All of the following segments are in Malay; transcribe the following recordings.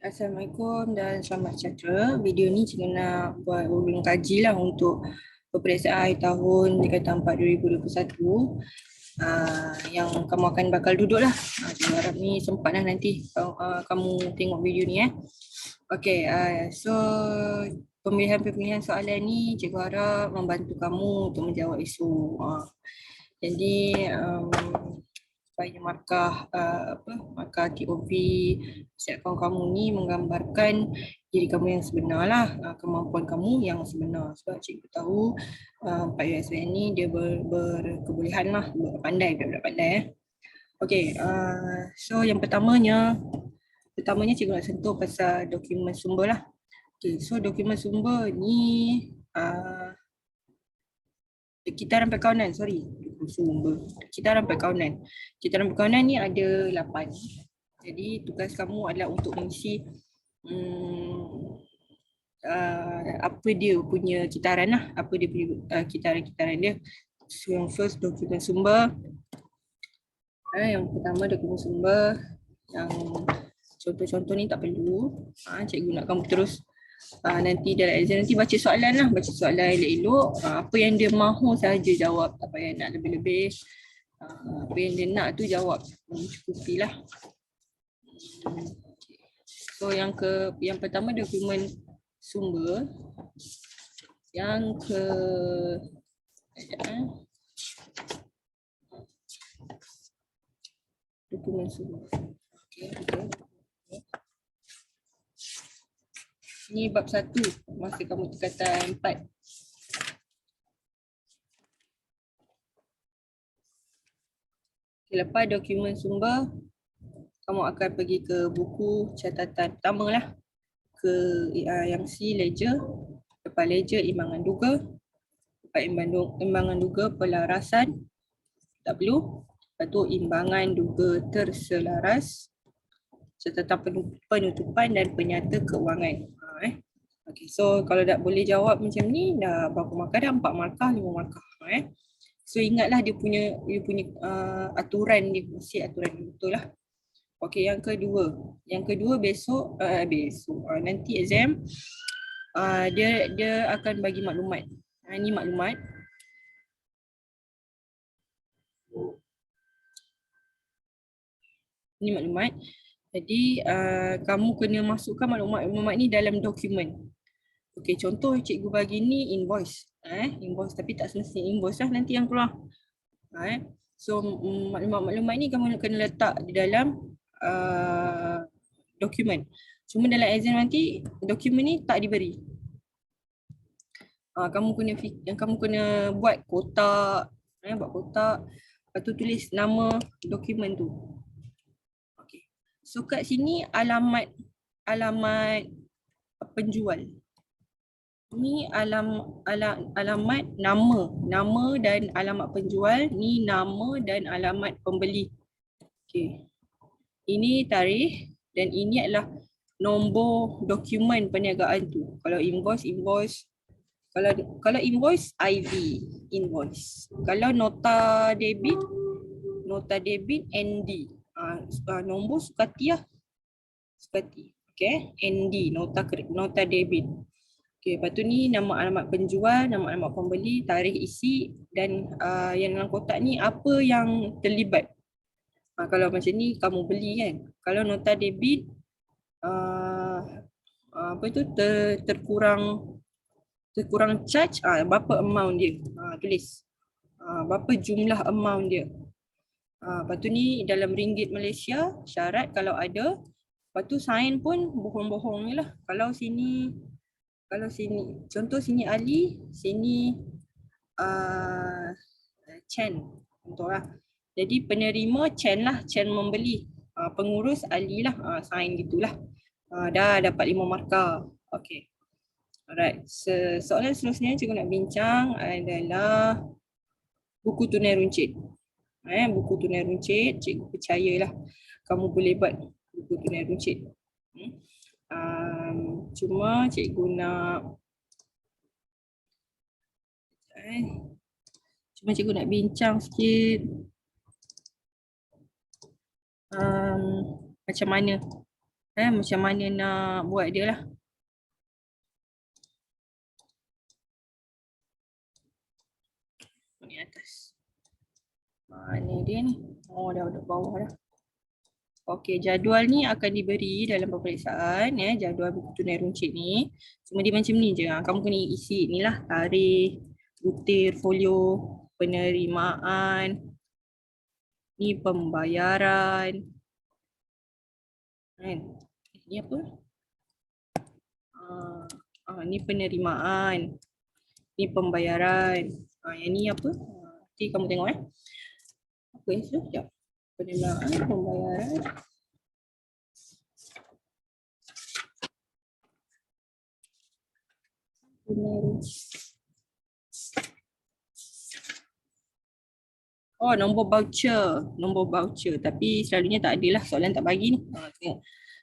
Assalamualaikum dan selamat sejahtera. Video ni cikgu nak buat ulang kaji lah untuk peperiksaan akhir tahun tingkatan 4 2021. Yang kamu akan bakal duduk lah. Cikgu harap ni sempat lah nanti kamu tengok video ni . Okay, so pemilihan soalan ni cikgu harap membantu kamu untuk menjawab isu. Jadi supaya markah TOP siapkan kamu ni menggambarkan diri kamu yang sebenar lah, kemampuan kamu yang sebenar. Sebab cikgu tahu Pak USN ni dia berkebolehan lah, pandai. Okay, so yang pertamanya cikgu nak sentuh pasal dokumen sumber lah. Okay, so dokumen sumber ni kitaran perkawanan, kitaran perkawanan ni ada 8. Jadi tugas kamu adalah untuk mengisi apa dia punya kitaran lah, apa dia punya kitaran dia. So yang first dokumen sumber, yang pertama dokumen sumber, yang contoh-contoh ni tak perlu, cikgu nak kamu terus nanti dalam exam nanti baca soalan lah, elok-elok, apa yang dia mahu sahaja jawab, tak payah nak lebih-lebih, apa yang dia nak tu jawab, cukupilah. So yang pertama dokumen sumber, yang dokumen sumber. Okay. Ni bab 1 masa kamu tingkatan 4. Lepas dokumen sumber, kamu akan pergi ke buku catatan pertama lah, ke yang C ledger, lepas ledger imbangan duga, lepas imbangan duga pelarasan, tak perlu, lepas tu imbangan duga terselaras, catatan penutupan dan penyata keuangan. Okay, so kalau tak boleh jawab macam ni, dah berapa markah dah? 4 markah, 5 markah. So ingatlah dia punya aturan dia, mesti aturan dia betul lah. Okay, yang kedua besok nanti exam dia akan bagi maklumat. Ini maklumat. Ini maklumat. Jadi kamu kena masukkan maklumat ni dalam dokumen. Okay, contoh cikgu bagi ni invoice. Invoice, tapi tak semestinya invoice lah nanti yang keluar. So maklumat ni kamu kena letak di dalam dokumen. Cuma dalam exam nanti dokumen ni tak diberi. Kamu kena buat kotak, lepas tu tulis nama dokumen tu. Okay. So kat sini alamat penjual. Ni alamat nama dan alamat penjual, ni nama dan alamat pembeli. Okay. Ini tarikh dan ini adalah nombor dokumen perniagaan tu. Kalau invoice, kalau invoice IV, invoice. Kalau nota debit ND. Nombor sukati lah. Sukati. Okay, ND, nota debit. Okay, lepas tu ni nama alamat penjual, nama alamat pembeli, tarikh isi dan yang dalam kotak ni apa yang terlibat. Kalau macam ni kamu beli kan. Kalau nota debit terkurang charge, berapa amount dia. Tulis. Berapa jumlah amount dia. Lepas tu ni dalam ringgit Malaysia syarat kalau ada. Lepas tu sign pun bohong-bohong ni lah. Kalau sini contoh sini Ali, sini Chen, contoh lah. Jadi penerima Chen lah, Chen membeli. Pengurus Ali lah, sign gitulah. Dah dapat 5 markah. Okay. Alright, soalan seterusnya cikgu nak bincang adalah buku tunai runcit. Buku tunai runcit, cikgu percayalah kamu boleh buat buku tunai runcit. Cuma cikgu nak bincang sikit macam mana Macam mana nak buat dia lah. Ni atas. Ni dia ni. Oh, dah bawah dah. Okey, jadual ni akan diberi dalam peperiksaan jadual buku tunai runcit ni. Cuma dia macam ni je. Kamu kena isi ni lah, tarikh, butir, folio, penerimaan, ni pembayaran. Kan? Ni apa? Ni penerimaan. Ni pembayaran. Yang ni apa? Nanti kamu tengok Apa yang sudah? Sekejap. Penerimaan, pembayaran. Oh, nombor voucher. Tapi selalunya tak ada lah, soalan tak bagi ni. Tengok.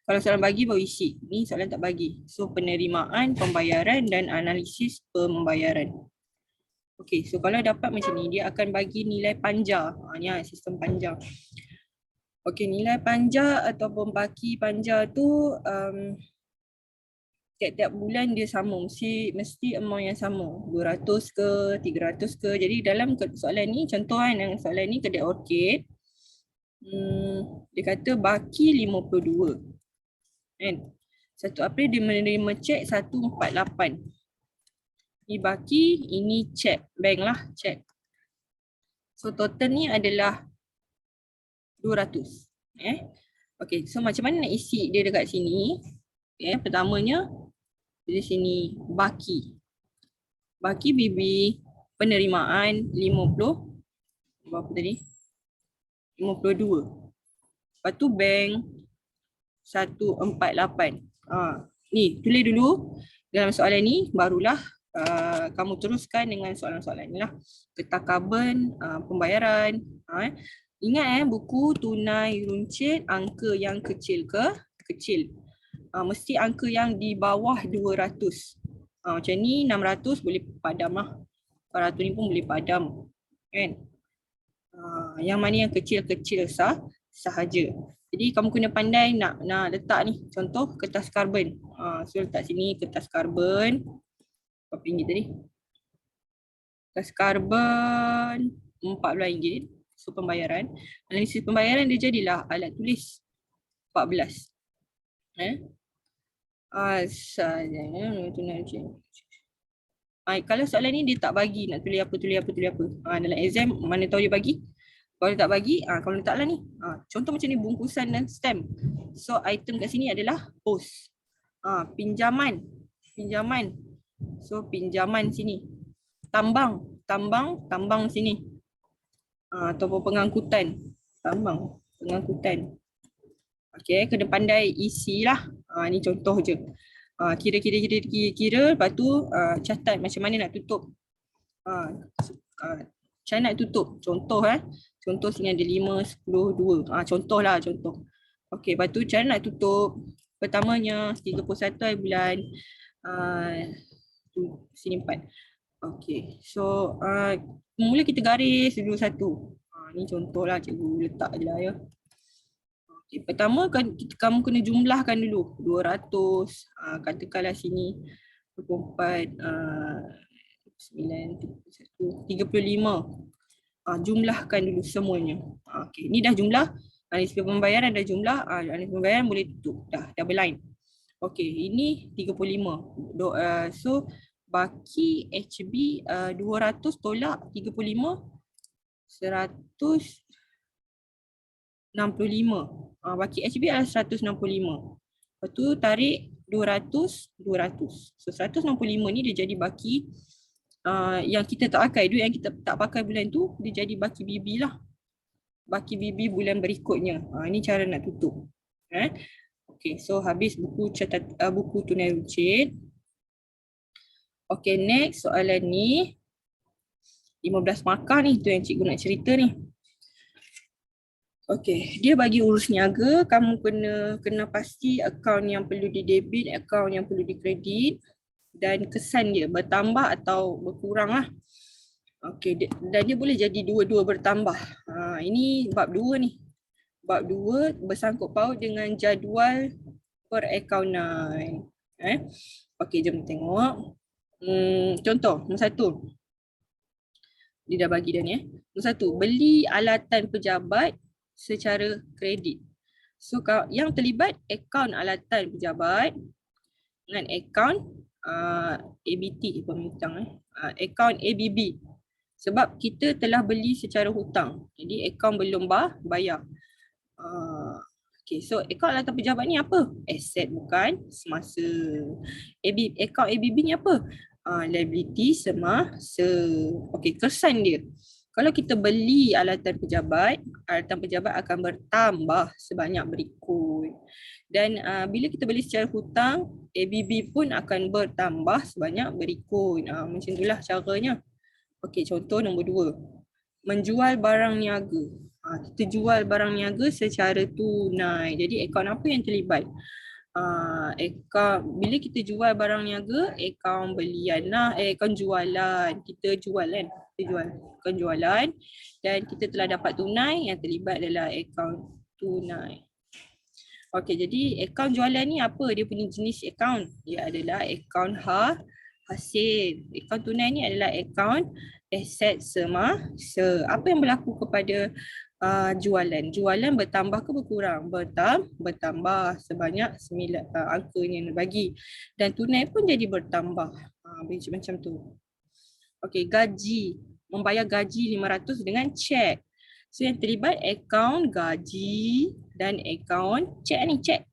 Kalau soalan bagi baru isi. Ni soalan tak bagi. So penerimaan, pembayaran dan analisis pembayaran. Okey, so kalau dapat macam ni, dia akan bagi nilai panja. Ni sistem panja. Okey, nilai panja ataupun baki panja tu tiap-tiap bulan dia sama, mesti amount yang sama, 200 ke, 300 ke. Jadi dalam soalan ni, contoh yang soalan ni kedai orchid, dia kata baki 52. Kan? 1 April dia menerima cek 148. Ini baki, ini cek bank lah, cek. So total ni adalah 200. Okey, so macam mana nak isi dia dekat sini? Pertamanya di sini baki. Baki BB penerimaan 50. Berapa tadi? 52. Lepas tu bank 148. Ni tulis dulu dalam soalan ni, barulah kamu teruskan dengan soalan-soalan ni lah. Getah karbon, pembayaran. Ingat buku tunai runcit, angka yang kecil ke kecil. Mesti angka yang di bawah 200. Macam ni 600 boleh padam lah. 400 ni pun boleh padam. Kan? Yang mana yang kecil-kecil sahaja. Jadi kamu kena pandai nak letak ni. Contoh kertas karbon. So letak sini kertas karbon. Berapa ringgit tadi? Kertas karbon RM14. So pembayaran. Analisis pembayaran dia jadilah alat tulis 14. Asalnya kalau soalan ni dia tak bagi nak tulis apa. Dalam exam mana tahu dia bagi. Kalau tak bagi, kalau letaklah ni. Contoh macam ni, bungkusan dan stamp. So item kat sini adalah post. Pinjaman. So pinjaman sini. Tambang sini. Ataupun pengangkutan. Pengangkutan. Okay, kena pandai isilah. Ni contoh je. Kira, lepas tu catat macam mana nak tutup. Macam mana nak tutup. Contoh sini ada 5, 10, 2. Contoh. Okey, lepas tu cara nak tutup. Pertamanya 31 hari bulan. Sini 4. Okey, so mula kita garis dulu satu. Ni contohlah cikgu letak je lah ya. Okay, pertama kamu kena jumlahkan dulu 200, katakanlah sini 24, 9, 35. Jumlahkan dulu semuanya. Okey, ni dah jumlah. Analisis pembayaran dah jumlah. Analisis pembayaran boleh tutup. Dah berline. Okey, ini 35. So baki HB 200 tolak 35, 165. Baki HB adalah 165. Lepas tu tarik 200. So 165 ni dia jadi baki yang kita tak pakai. Duit yang kita tak pakai bulan tu, dia jadi baki BB lah. Baki BB bulan berikutnya. Ini cara nak tutup. Okay, so habis buku tunai runcit. Okay, next soalan ni 15 markah ni, tu yang cikgu nak cerita ni. Okay, dia bagi urus niaga, kamu kena pasti akaun yang perlu di debit, akaun yang perlu di kredit, dan kesan dia bertambah atau berkurang lah. Okay, dan dia boleh jadi dua-dua bertambah. Ini bab 2 ni. Bab 2 bersangkut paut dengan jadual per account 9. Okey, jom tengok. Contoh, nombor 1. Dia dah bagi dah ni. Nombor 1, beli alatan pejabat secara kredit. So yang terlibat akaun alatan pejabat dengan akaun ABT pembintang akaun ABB. Sebab kita telah beli secara hutang. Jadi akaun belum bayar. Okay, so akaun alatan pejabat ni apa? Aset bukan semasa. Akaun ABB ni apa? Liability semasa. Okay, kesan dia. Kalau kita beli alatan pejabat akan bertambah sebanyak berikut. Dan bila kita beli secara hutang, ABB pun akan bertambah sebanyak berikut. Macam itulah caranya. Okey, contoh nombor 2. Menjual barang niaga. Kita jual barang niaga secara tunai. Jadi akaun apa yang terlibat? Bila kita jual barang niaga, akaun belian lah, akaun jualan. Kita jual kan? Kita jual. Akaun jualan dan kita telah dapat tunai, yang terlibat adalah akaun tunai. Okey, jadi akaun jualan ni apa? Dia punya jenis akaun. Dia adalah akaun hasil. Akaun tunai ni adalah akaun aset semasa. Apa yang berlaku kepada jualan? Jualan bertambah ke berkurang? Bertambah sebanyak 9 angkanya yang bagi. Dan tunai pun jadi bertambah. Macam tu. Okey, gaji. Membayar gaji 500 dengan cek. So yang terlibat akaun gaji dan akaun cek ni, cek.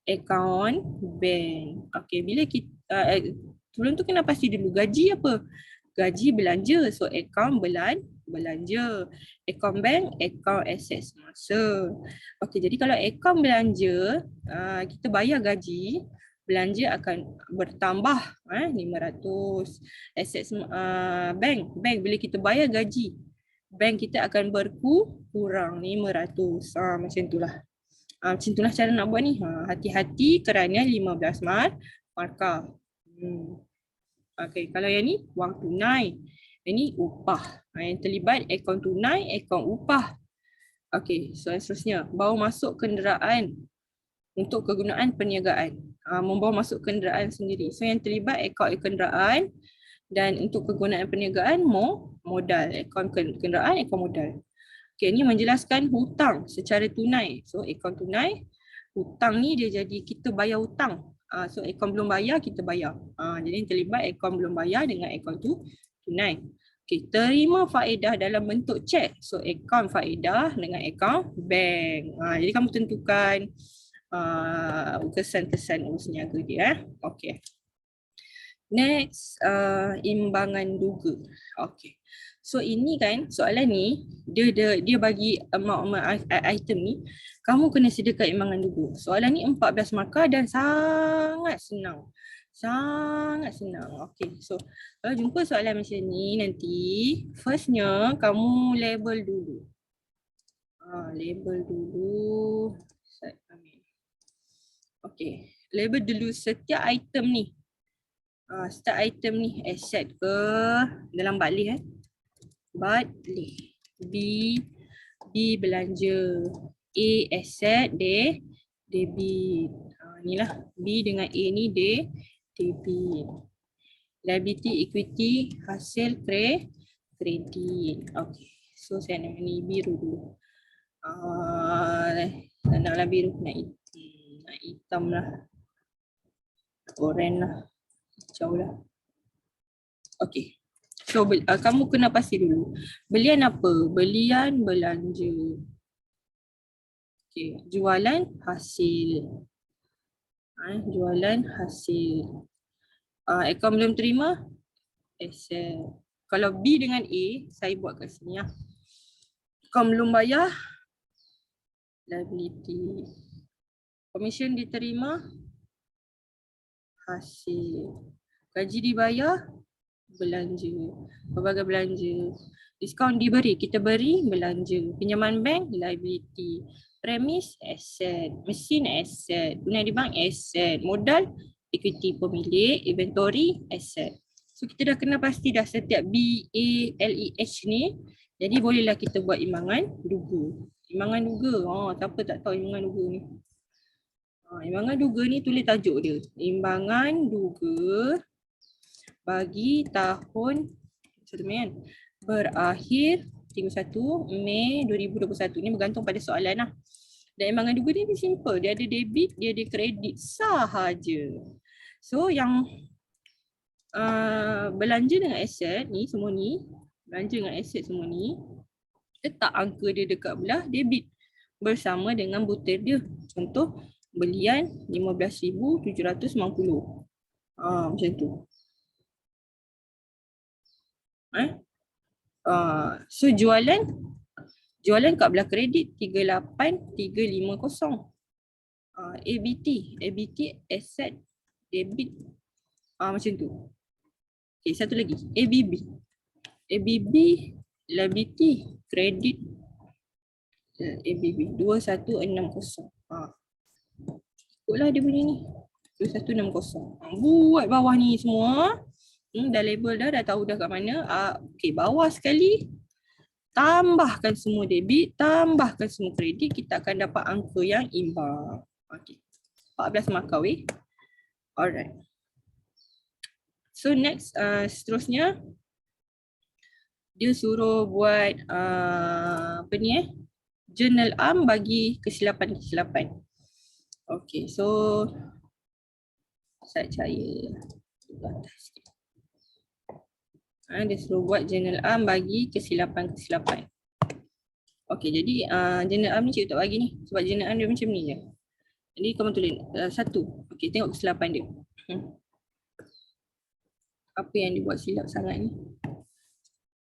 Akaun bank. Okey, bila kita sebelum tu kena pasti dulu gaji apa? Gaji belanja. So akaun belanja. Akaun bank, akaun aset semasa. Okey, jadi kalau akaun belanja, kita bayar gaji, belanja akan bertambah 500. Aset bank bila kita bayar gaji, bank kita akan berkurang 500. Macam itulah. Macam itulah cara nak buat ni. Hati-hati kerana 15 markah. Okay, kalau yang ni wang tunai. Ini upah. Yang terlibat akaun tunai, akaun upah. Okay, soalan seterusnya. Bawa masuk kenderaan untuk kegunaan perniagaan. Membawa masuk kenderaan sendiri. So yang terlibat akaun kenderaan dan untuk kegunaan perniagaan modal. Akaun kenderaan, akaun modal. Okay, ini menjelaskan hutang secara tunai. So akaun tunai, hutang ni dia jadi kita bayar hutang. So akaun belum bayar, kita bayar. Jadi yang terlibat akaun belum bayar dengan akaun tunai. Okay, terima faedah dalam bentuk cek. So akaun faedah dengan akaun bank. Jadi kamu tentukan kesan-kesan urus niaga dia. Okay. Next, imbangan duga. Okay. So ini kan soalan ni dia bagi amount item ni, kamu kena sediakan imbangan duga. Soalan ni 14 markah dan sangat senang. Sangat senang. Okay, so kalau jumpa soalan macam ni nanti, firstnya kamu label dulu. Label dulu. Okay, label dulu setiap item ni. Setiap item ni aset ke dalam batlih batlih. B belanja. A aset, debit. Inilah B dengan A ni debit. Liability, equity, hasil kredit. Okay, so saya nak ni biru dulu. Naklah biru, nak hitam lah. Oren lah. Jauh lah. Okay. So kamu kena pasti dulu. Belian apa? Belian belanja. Okay. Jualan hasil. Jualan hasil. Akaun belum terima? Aset. Kalau B dengan A, saya buat kat sini lah. Akaun belum bayar? Liability. Komisen diterima? Hasil. Gaji dibayar? Belanja. Pelbagai belanja. Diskaun diberi, kita beri belanja. Pinjaman bank, liability. Premis, aset. Mesin, aset. Tunai di bank, aset. Modal, equity pemilik. Inventory, aset. So kita dah kena pasti dah setiap B, A, L, E, H ni. Jadi bolehlah kita buat imbangan duga. Imbangan duga. Siapa tak tahu imbangan duga ni? Imbangan duga ni tulis tajuk dia. Imbangan duga bagi tahun kan, berakhir 31 Mei 2021. Ni bergantung pada soalan lah. Dan imbangan duga ni simple. Dia ada debit, dia ada kredit sahaja. So yang belanja dengan aset ni semua ni, belanja dengan aset semua ni, letak angka dia dekat belah debit bersama dengan butir dia. Contoh belian 15,790. Macam tu. So jualan kat belah kredit 38,350. ABT asset debit. Macam tu. Okay, satu lagi. ABB liability credit. ABB 2160. Ikutlah dia punya ni. 2160. Buat bawah ni semua. Dah label dah tahu dah kat mana. Okay, bawah sekali tambahkan semua debit, tambahkan semua kredit, kita akan dapat angka yang imbang. Okay. 14 markah weh. Alright. So next, seterusnya dia suruh buat apa ni journal arm bagi kesilapan-kesilapan. Okay, so saya dia suruh buat journal arm bagi kesilapan-kesilapan. Okay, jadi journal arm ni cikgu tak bagi ni. Sebab journal arm dia macam ni je. Jadi kamu tulis 1. Okay, tengok kesilapan dia. Apa yang dia buat silap sangat ni?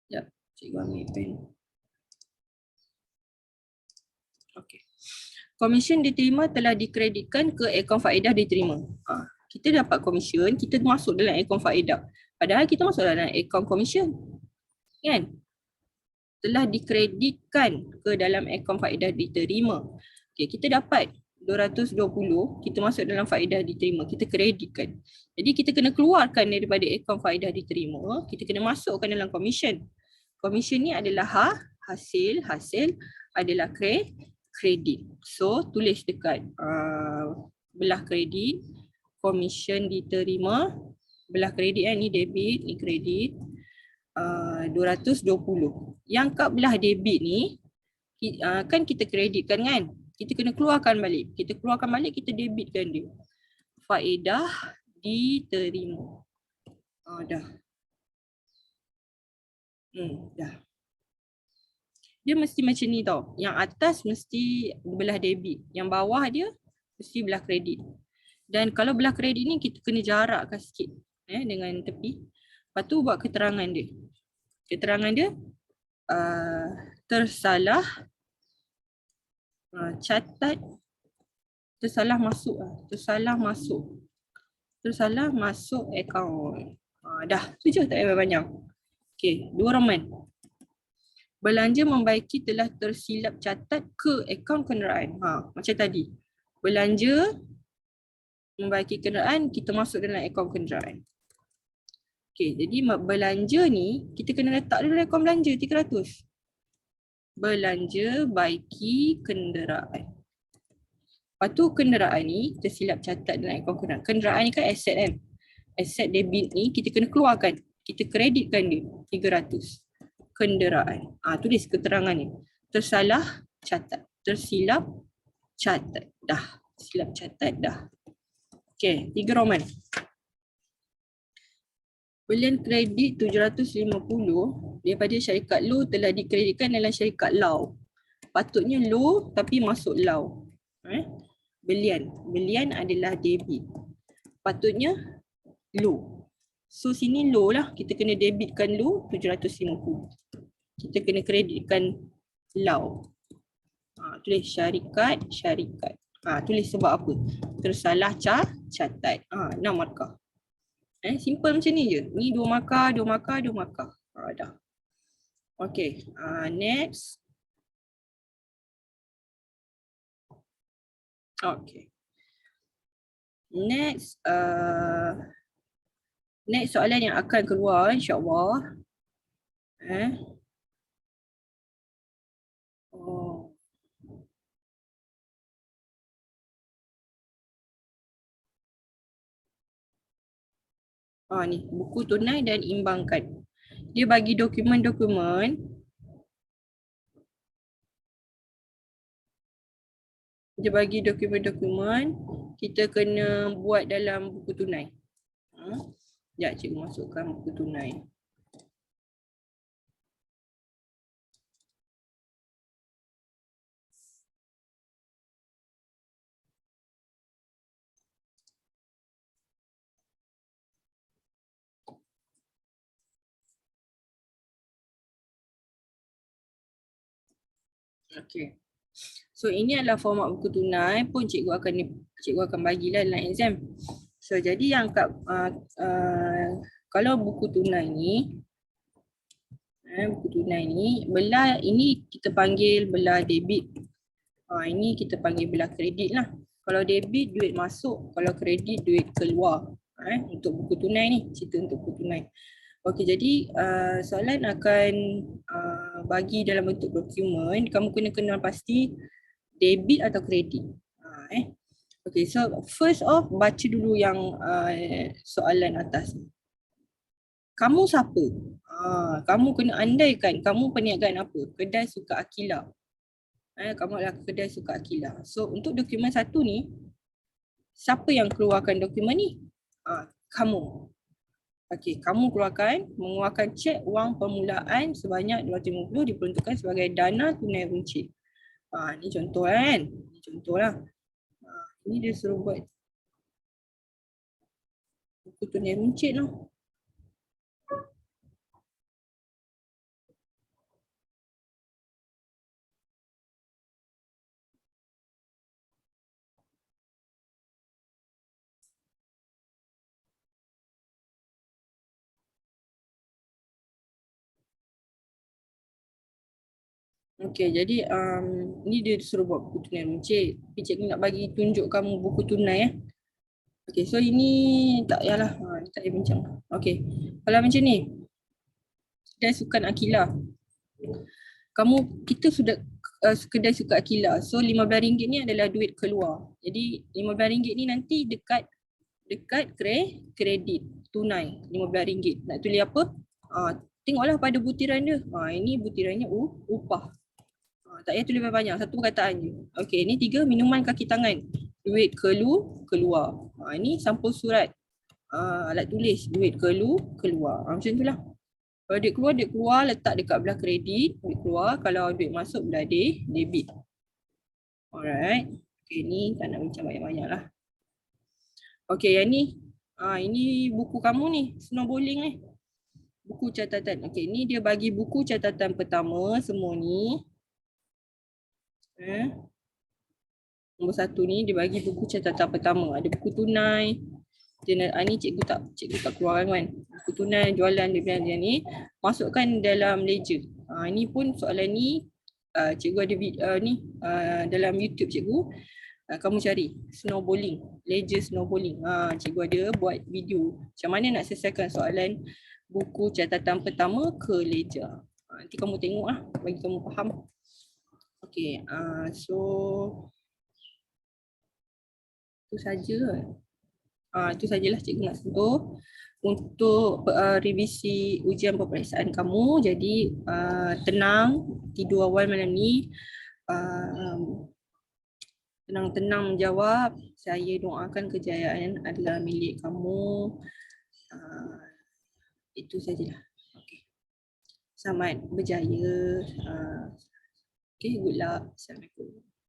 Sekejap, cikgu ambil pen. Okay. Komisen diterima telah dikreditkan ke akaun faedah diterima. Kita dapat komisen, kita masuk dalam akaun faedah. Padahal kita masuk dalam akaun komisen. Kan? Telah dikreditkan ke dalam akaun faedah diterima. Okay, kita dapat 220, kita masuk dalam faedah diterima, kita kreditkan. Jadi kita kena keluarkan daripada akaun faedah diterima, kita kena masukkan dalam komisen. Komisen ni adalah hasil adalah kredit. So tulis dekat belah kredit, komisen diterima, belah kredit ni debit, ni kredit, 220. Yang kat belah debit ni kan kita kreditkan kan, kita kena keluarkan balik. Kita keluarkan balik, kita debitkan dia. Faedah diterima. Dah. Dah. Dia mesti macam ni tau. Yang atas mesti belah debit. Yang bawah dia mesti belah kredit. Dan kalau belah kredit ni kita kena jarakkan sikit dengan tepi. Lepas tu buat keterangan dia. Keterangan dia tersalah catat, tersalah masuk akaun. Dah, tu je, tak payah banyak. Okey, 2 Roman. Belanja membaiki telah tersilap catat ke akaun kenderaan. Macam tadi. Belanja membaiki kenderaan, kita masuk dalam akaun kenderaan. Okey, jadi belanja ni kita kena letak dalam akaun belanja 300. Belanja baiki kenderaan. Lepas tu kenderaan ni tersilap catat dalam akaun kenderaan. Kenderaan ni kan aset kan. Aset debit ni kita kena keluarkan. Kita kreditkan dia 300. Kenderaan. Tulis keterangan ni. Tersalah catat. Tersilap catat. Dah. Silap catat dah. Okey, 3 Roman. Belian kredit 750 daripada syarikat Low telah dikreditkan dalam syarikat Lau. Patutnya Low tapi masuk Lau. Belian adalah debit. Patutnya Low. So sini Low lah. Kita kena debitkan Low 750. Kita kena kreditkan Lau. Tulis syarikat. Tulis sebab apa? Tersalah catat. 6 markah. Simple macam ni je. Ni 2 markah. Dah. Okay. Next. Okay. Next. Next soalan yang akan keluar insyaAllah. Ni buku tunai dan imbangkan. Dia bagi dokumen-dokumen. Dia bagi dokumen-dokumen kita kena buat dalam buku tunai. Sekejap cikgu masukkan buku tunai. Okay. So ini adalah format buku tunai pun cikgu akan bagilah dalam exam. So jadi yang kalau buku tunai ni belah ini kita panggil belah debit. Ini kita panggil belah kredit lah. Kalau debit duit masuk, kalau kredit duit keluar. Untuk buku tunai ni, cerita untuk buku tunai. Okey, jadi soalan akan bagi dalam bentuk dokumen, kamu kena kenal pasti debit atau kredit. Okey, so first off baca dulu yang soalan atas. Kamu siapa? Kamu kena andaikan kamu perniagaan apa? Kedai suka Akila. Kamu adalah kedai suka Akila. So untuk dokumen satu ni, siapa yang keluarkan dokumen ni? Kamu. Okey, kamu mengeluarkan cek wang permulaan sebanyak 250 diperuntukkan sebagai dana tunai runcit. Ni contoh kan? Ni contoh lah. Ini dia suruh buat buku tunai runcit lah. Okey, jadi ni dia suruh buat buku tunai runcit. Tapi cikgu nak bagi tunjuk kamu buku tunai. Okey, so ini tak payahlah. Tak payah bincang. Okey, kalau macam ni. Kedai sukan Akila. Kita sudah kedai sukan Akila. So RM15 ni adalah duit keluar. Jadi RM15 ni nanti dekat kredit tunai RM15. Nak tulis apa? Tengoklah pada butiran dia. Ini butirannya upah. Tak payah tulis banyak, satu perkataan je. Okey, ni 3 minuman kaki tangan. Duit keluar. Ini sampul surat. Alat tulis, duit keluar. Macam itulah. Kalau duit keluar letak dekat belah kredit, duit keluar. Kalau duit masuk belah debit. Alright. Okey, ni tak nak bincang banyak-banyak lah. Okey, yang ni. Ini buku kamu ni, snowballing ni. Buku catatan. Okey, ni dia bagi buku catatan pertama semua ni. Nombor 1 ni dia bagi buku catatan pertama. Ada buku tunai. Ni cikgu tak keluarkan kan. Buku tunai, jualan dia ni. Masukkan dalam ledger. Ini pun soalan ni cikgu ada dalam YouTube cikgu. Kamu cari snowballing, ledger snowballing. Cikgu ada buat video macam mana nak selesaikan soalan buku catatan pertama ke ledger. Nanti kamu tengok lah bagi kamu faham. Okay, so itu saja. Itu sajalah cikgu nak sentuh untuk revisi ujian peperiksaan kamu. Jadi tenang, tidur awal malam ni, tenang-tenang menjawab. Saya doakan kejayaan adalah milik kamu. Itu sajalah. Okay. Selamat berjaya. Okay, good luck. Assalamualaikum.